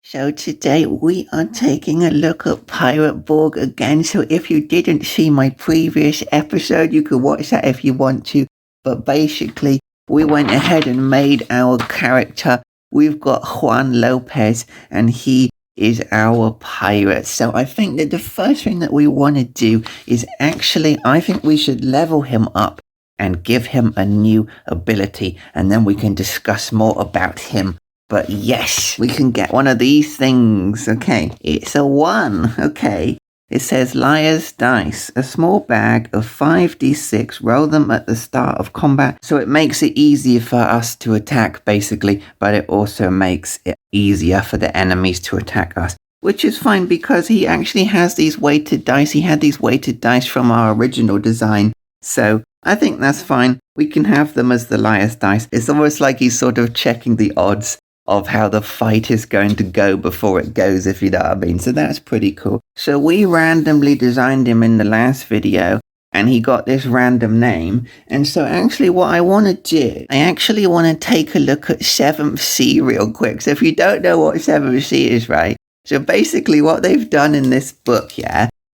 So today we are taking a look at Pirate Borg again. So if you didn't see my previous episode, you could watch that if you want to. But basically, we went ahead and made our character. We've got Juan Lopez, and he is our pirate. So I think that the first thing that we want to do is I think we should level him up and give him a new ability, and then we can discuss more about him. But yes, we can get one of these things. Okay, it's a 1. Okay, it says Liar's Dice, a small bag of 5d6. Roll them at the start of combat. So it makes it easier for us to attack, basically, but it also makes it easier for the enemies to attack us, which is fine because he actually has these weighted dice. He had these weighted dice from our original design. So I think that's fine. We can have them as the Liar's Dice. It's almost like he's sort of checking the odds of how the fight is going to go before it goes, if you know what I mean. So that's pretty cool. So we randomly designed him in the last video, and he got this random name. And so actually what I want to do, I actually want to take a look at 7th Sea real quick. So if you don't know what 7th Sea is, right? So basically what they've done in this book,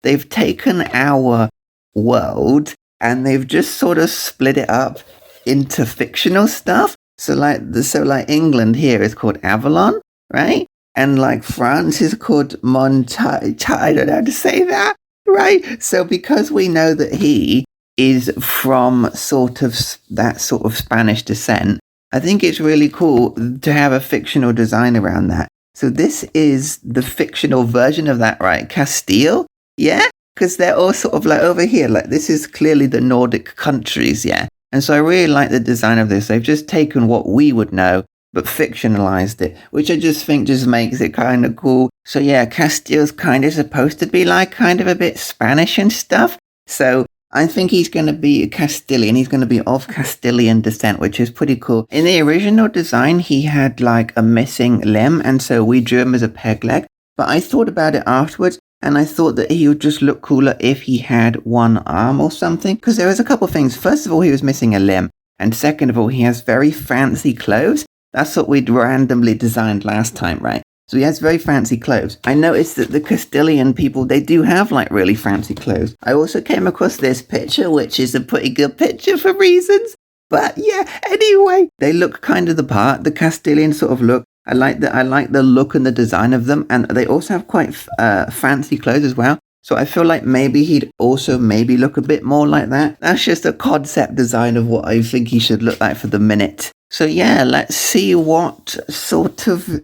they've taken our world and they've just sort of split it up into fictional stuff. So like England here is called Avalon, right? And like France is called Montage. I don't know how to say that, right? So because we know that he is from that sort of Spanish descent, I think it's really cool to have a fictional design around that. So this is the fictional version of that, right? Castile, yeah? Because they're all sort of like over here, like this is clearly the Nordic countries, yeah? And so I really like the design of this. They've just taken what we would know, but fictionalized it, which I just think just makes it kind of cool. So yeah, Castile's kind of supposed to be like kind of a bit Spanish and stuff. So I think he's going to be a Castilian. He's going to be of Castilian descent, which is pretty cool. In the original design, he had like a missing limb, and so we drew him as a peg leg. But I thought about it afterwards, and I thought that he would just look cooler if he had one arm or something. Because there was a couple of things. First of all, he was missing a limb. And second of all, he has very fancy clothes. That's what we'd randomly designed last time, right? So he has very fancy clothes. I noticed that the Castilian people, they do have like really fancy clothes. I also came across this picture, which is a pretty good picture for reasons. But yeah, anyway, they look kind of the part. The Castilian sort of look. I like the look and the design of them, and they also have quite fancy clothes as well. So I feel like maybe he'd also maybe look a bit more like that. That's just a concept design of what I think he should look like for the minute. So yeah, let's see what sort of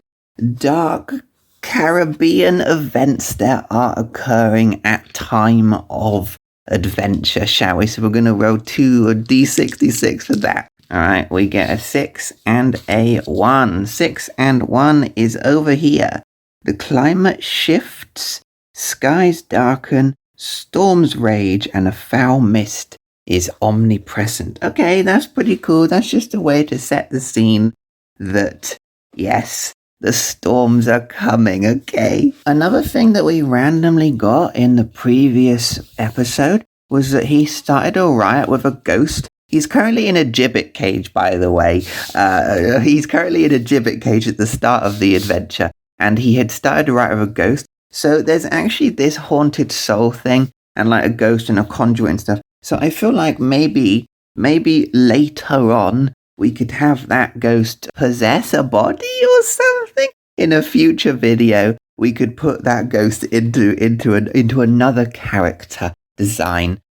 dark Caribbean events there are occurring at time of adventure, shall we? So we're going to roll 2 d66 for that. All right, we get a 6 and a 1. 6 and 1 is over here. The climate shifts, skies darken, storms rage, and a foul mist is omnipresent. Okay, that's pretty cool. That's just a way to set the scene that, yes, the storms are coming, okay? Another thing that we randomly got in the previous episode was that he started a riot with a ghost. He's currently in a gibbet cage, by the way. He's currently in a gibbet cage at the start of the adventure, and he had started to write with a ghost. So there's actually this haunted soul thing, and like a ghost and a conduit and stuff. So I feel like maybe later on we could have that ghost possess a body or something. In a future video, we could put that ghost into another character design.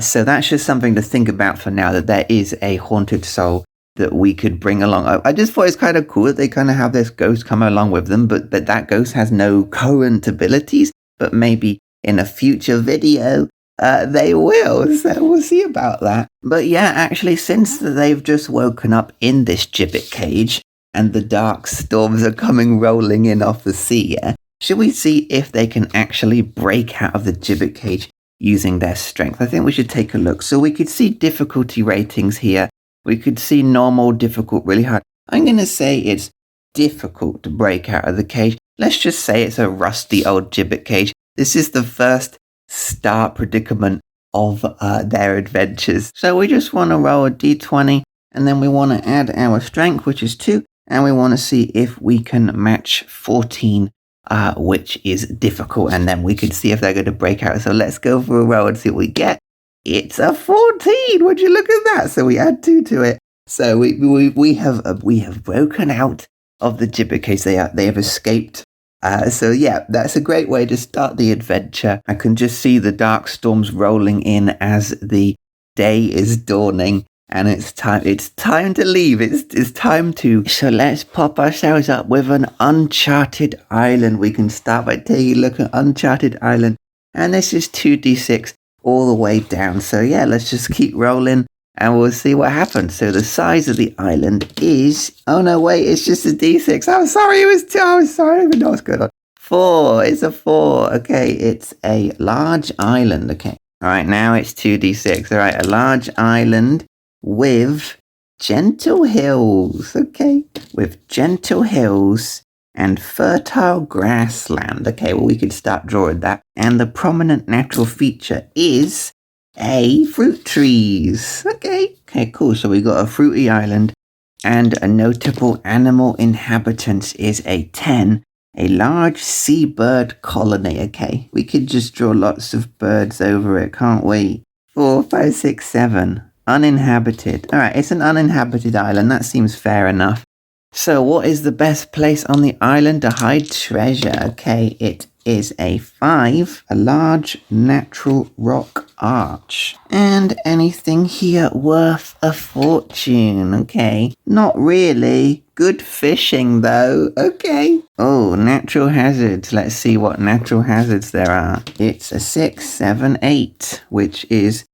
So that's just something to think about for now, that there is a haunted soul that we could bring along. I just thought it's kind of cool that they kind of have this ghost come along with them, but that ghost has no current abilities, but maybe in a future video, they will. So we'll see about that. But yeah, actually, since they've just woken up in this gibbet cage and the dark storms are coming rolling in off the sea, should we see if they can actually break out of the gibbet cage using their strength? I think we should take a look. So we could see difficulty ratings here. We could see normal, difficult, really hard. I'm going to say it's difficult to break out of the cage. Let's just say it's a rusty old gibbet cage. This is the first start predicament of their adventures. So we just want to roll a d20, and then we want to add our strength, which is 2, and we want to see if we can match 14, which is difficult, and then we can see if they're going to break out. So let's go for a roll and see what we get. It's a 14. Would you look at that? So we add 2 to it. So we have broken out of the gibber case. They have escaped. So yeah, that's a great way to start the adventure. I can just see the dark storms rolling in as the day is dawning, and it's time to leave. It's time to. So let's pop ourselves up with an Uncharted Island. We can start by taking a look at Uncharted Island, and this is 2d6 all the way down. So yeah, let's just keep rolling and we'll see what happens. So the size of the island is, oh no, wait, it's just a d6. I'm sorry, it was 2. I'm sorry, I don't even know what's going on. 4, it's a 4. Okay, it's a large island. Okay, all right, now it's 2d6. All right, a large island with gentle hills. Okay, with gentle hills and fertile grassland. Okay, well, we could start drawing that. And the prominent natural feature is fruit trees. Okay, cool. So we got a fruity island, and a notable animal inhabitants is a 10, a large seabird colony. Okay, we could just draw lots of birds over it, can't we? 4, 5, 6, 7, uninhabited. All right, it's an uninhabited island. That seems fair enough. So what is the best place on the island to hide treasure? Okay, it is a 5, a large natural rock arch. And anything here worth a fortune? Okay, not really. Good fishing though. Okay. Oh, natural hazards. Let's see what natural hazards there are. It's a 6, 7, 8, which is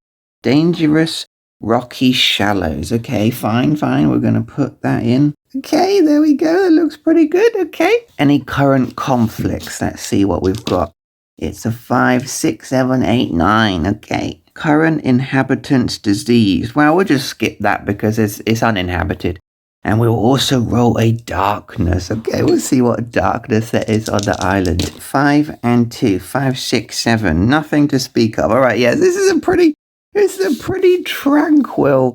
dangerous rocky shallows. Okay, fine. We're going to put that in. Okay, there we go. That looks pretty good. Okay. Any current conflicts? Let's see what we've got. It's a 5, 6, 7, 8, 9. Okay. Current inhabitants disease. Well, we'll just skip that because it's uninhabited. And we'll also roll a darkness. Okay, we'll see what darkness there is on the island. 5 and 2. 5, 6, 7. Nothing to speak of. All right, yeah, this is a pretty tranquil,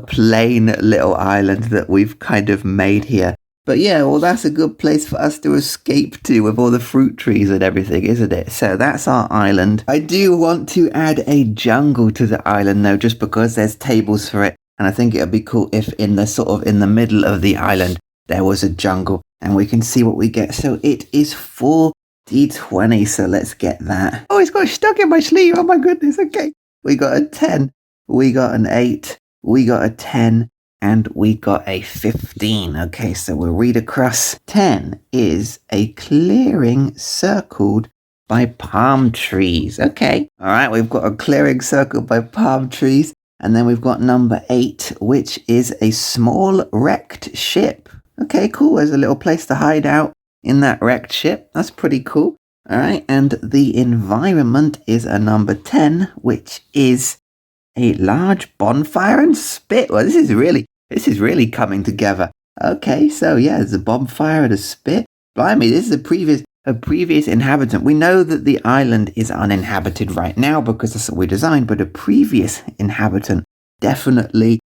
plain little island that we've kind of made here. But yeah, well, that's a good place for us to escape to with all the fruit trees and everything, isn't it? So that's our island. I do want to add a jungle to the island though, just because there's tables for it. And I think it would be cool if in the middle of the island, there was a jungle and we can see what we get. So it is 4d20. So let's get that. Oh, it's got stuck in my sleeve. Oh my goodness. Okay. We got a 10. We got an 8. We got a 10. And we got a 15. Okay, so we'll read across. 10 is a clearing circled by palm trees. Okay. All right, we've got a clearing circled by palm trees. And then we've got number 8, which is a small wrecked ship. Okay, cool. There's a little place to hide out in that wrecked ship. That's pretty cool. All right. And the environment is a number 10, which is a large bonfire and spit. Well, this is really coming together. Okay, so yeah, there's a bonfire and a spit. Blimey, this is a previous inhabitant. We know that the island is uninhabited right now because that's what we designed, but a previous inhabitant definitely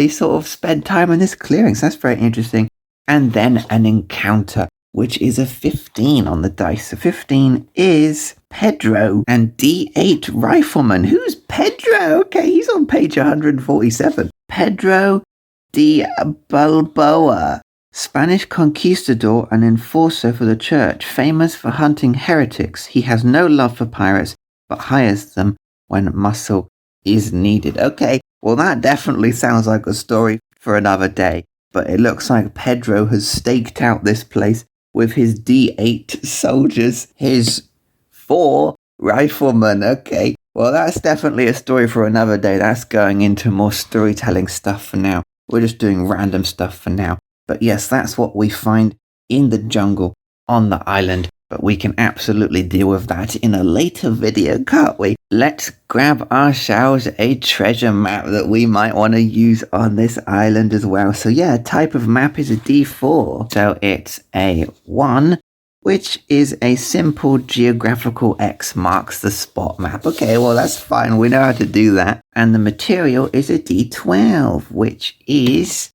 sort of spent time in this clearing. So that's very interesting. And then an encounter, which is a 15 on the dice. So 15 is Pedro and D8 Rifleman. Who's Pedro? Okay, he's on page 147. Pedro de Balboa, Spanish conquistador and enforcer for the church, famous for hunting heretics. He has no love for pirates, but hires them when muscle is needed. Okay, well that definitely sounds like a story for another day, but it looks like Pedro has staked out this place with his D8 soldiers, his 4 riflemen. Okay, well that's definitely a story for another day. That's going into more storytelling stuff for now. We're just doing random stuff for now. But yes, that's what we find in the jungle on the island. But we can absolutely deal with that in a later video, can't we? Let's grab ourselves a treasure map that we might want to use on this island as well. So yeah, type of map is a D4. So it's a 1, which is a simple geographical X marks the spot map. Okay, well that's fine. We know how to do that. And the material is a D12, which is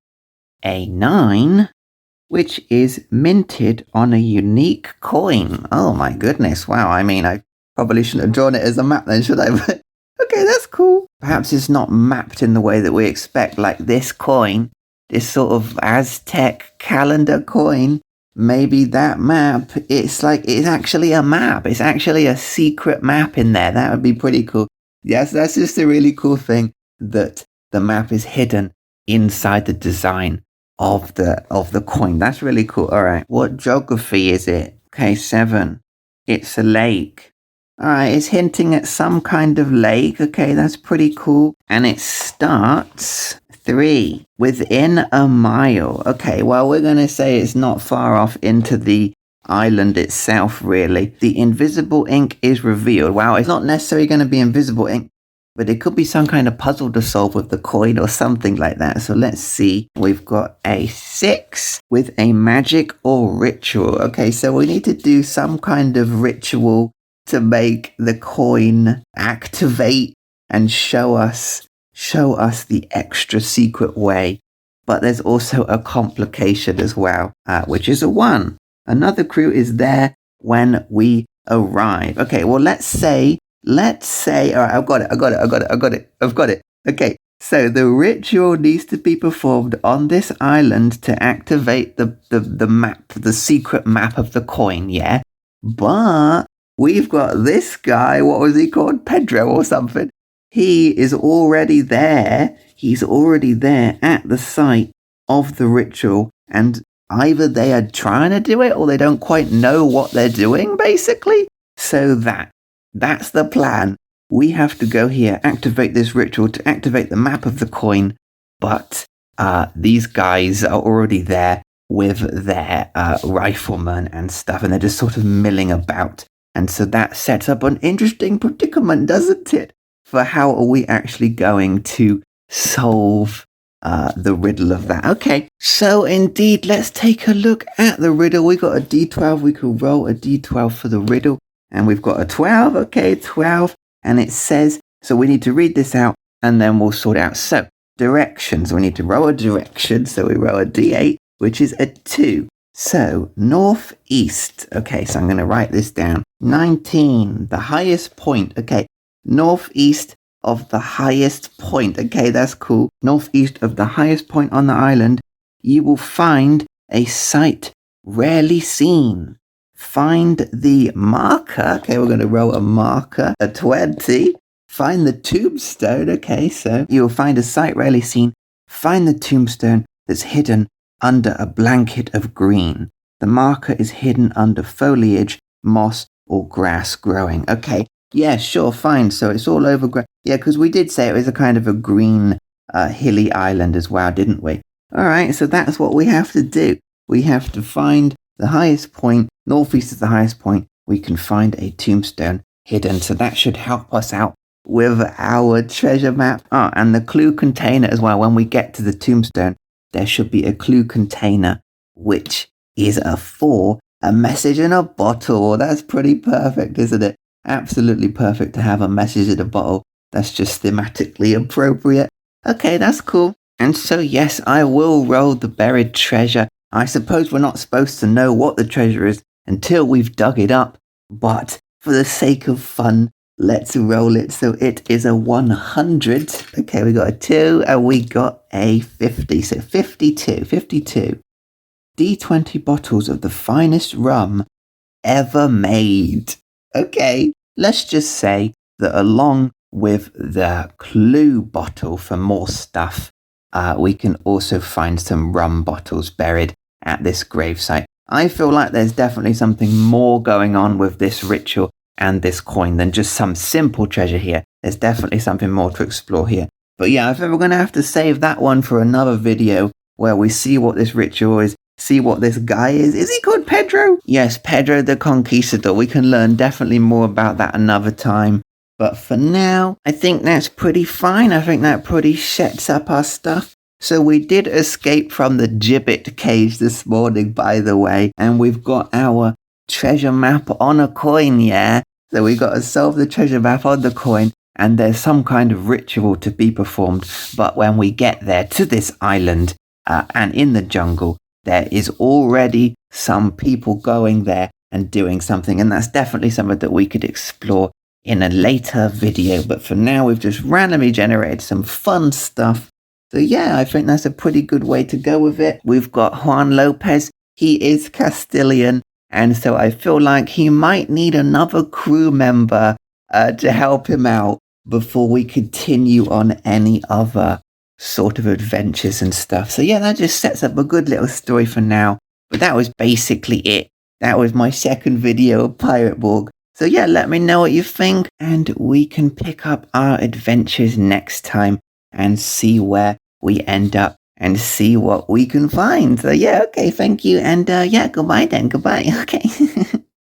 a 9, which is minted on a unique coin. Oh my goodness, wow. I mean, I probably shouldn't have drawn it as a map then, should I? But okay, that's cool. Perhaps it's not mapped in the way that we expect, like this coin, this sort of Aztec calendar coin. Maybe that map, it's actually a map. It's actually a secret map in there. That would be pretty cool. Yes, that's just a really cool thing, that the map is hidden inside the design of the coin. That's really cool. All right, what geography is it? Okay, 7. It's a lake. All right, it's hinting at some kind of lake. Okay, that's pretty cool. And it starts 3, within a mile. Okay, well, we're going to say it's not far off into the island itself, really. The invisible ink is revealed. Wow, it's not necessarily going to be invisible ink, but it could be some kind of puzzle to solve with the coin or something like that. So let's see. We've got a 6 with a magic or ritual. Okay, so we need to do some kind of ritual to make the coin activate and show us the extra secret way. But there's also a complication as well, which is a 1. Another clue is there when we arrive. Okay, well, let's say, all right, I've got it. Okay, so the ritual needs to be performed on this island to activate the map, the secret map of the coin, yeah? But we've got this guy, what was he called? Pedro or something. He is already there. He's already there at the site of the ritual, and either they are trying to do it or they don't quite know what they're doing, basically. So that's the plan. We have to go here, activate this ritual to activate the map of the coin, but these guys are already there with their riflemen and stuff, and they're just sort of milling about. And so that sets up an interesting predicament, doesn't it? For how are we actually going to solve the riddle of that? Okay, so indeed, let's take a look at the riddle. We got a d12. We could roll a d12 for the riddle. And we've got a 12. Okay, 12. And it says, so we need to read this out and then we'll sort it out. So, directions. We need to roll a direction. So we roll a d8, which is a 2. So, northeast. Okay, so I'm going to write this down. 19, the highest point. Okay, northeast of the highest point. Okay, that's cool. Northeast of the highest point on the island, you will find a site rarely seen. Find the marker. Okay, we're going to roll a marker, a 20. Find the tombstone. Okay, so you'll find a site rarely seen. Find the tombstone that's hidden under a blanket of green. The marker is hidden under foliage, moss, or grass growing. Okay, yeah, sure, fine. So it's all over. Yeah, because we did say it was a kind of a green, hilly island as well, didn't we? All right, so that's what we have to do. We have to find the highest point. Northeast is the highest point. We can find a tombstone hidden. So that should help us out with our treasure map. Oh, and the clue container as well. When we get to the tombstone, there should be a clue container, which is a 4, a message in a bottle. That's pretty perfect, isn't it? Absolutely perfect to have a message in a bottle. That's just thematically appropriate. Okay, that's cool. And so, yes, I will roll the buried treasure. I suppose we're not supposed to know what the treasure is until we've dug it up. But for the sake of fun, let's roll it. So it is a 100. Okay, we got a 2 and we got a 50. So 52. D20 bottles of the finest rum ever made. Okay, let's just say that along with the clue bottle for more stuff, we can also find some rum bottles buried at this gravesite. I feel like there's definitely something more going on with this ritual and this coin than just some simple treasure here. There's definitely something more to explore here. But yeah, I think we're going to have to save that one for another video where we see what this ritual is, see what this guy is. Is he called Pedro? Yes, Pedro the Conquistador. We can learn definitely more about that another time. But for now, I think that's pretty fine. I think that pretty sets up our stuff. So we did escape from the gibbet cage this morning, by the way. And we've got our treasure map on a coin, yeah? So we got to solve the treasure map on the coin. And there's some kind of ritual to be performed. But when we get there to this island, and in the jungle, there is already some people going there and doing something. And that's definitely something that we could explore in a later video. But for now, we've just randomly generated some fun stuff. So yeah, I think that's a pretty good way to go with it. We've got Juan Lopez. He is Castilian. And so I feel like he might need another crew member to help him out before we continue on any other sort of adventures and stuff. So yeah, that just sets up a good little story for now. But that was basically it. That was my second video of Pirate Borg. So yeah, let me know what you think, and we can pick up our adventures next time and see where we end up and see what we can find. So yeah, okay, thank you. And yeah, goodbye then. Goodbye. Okay.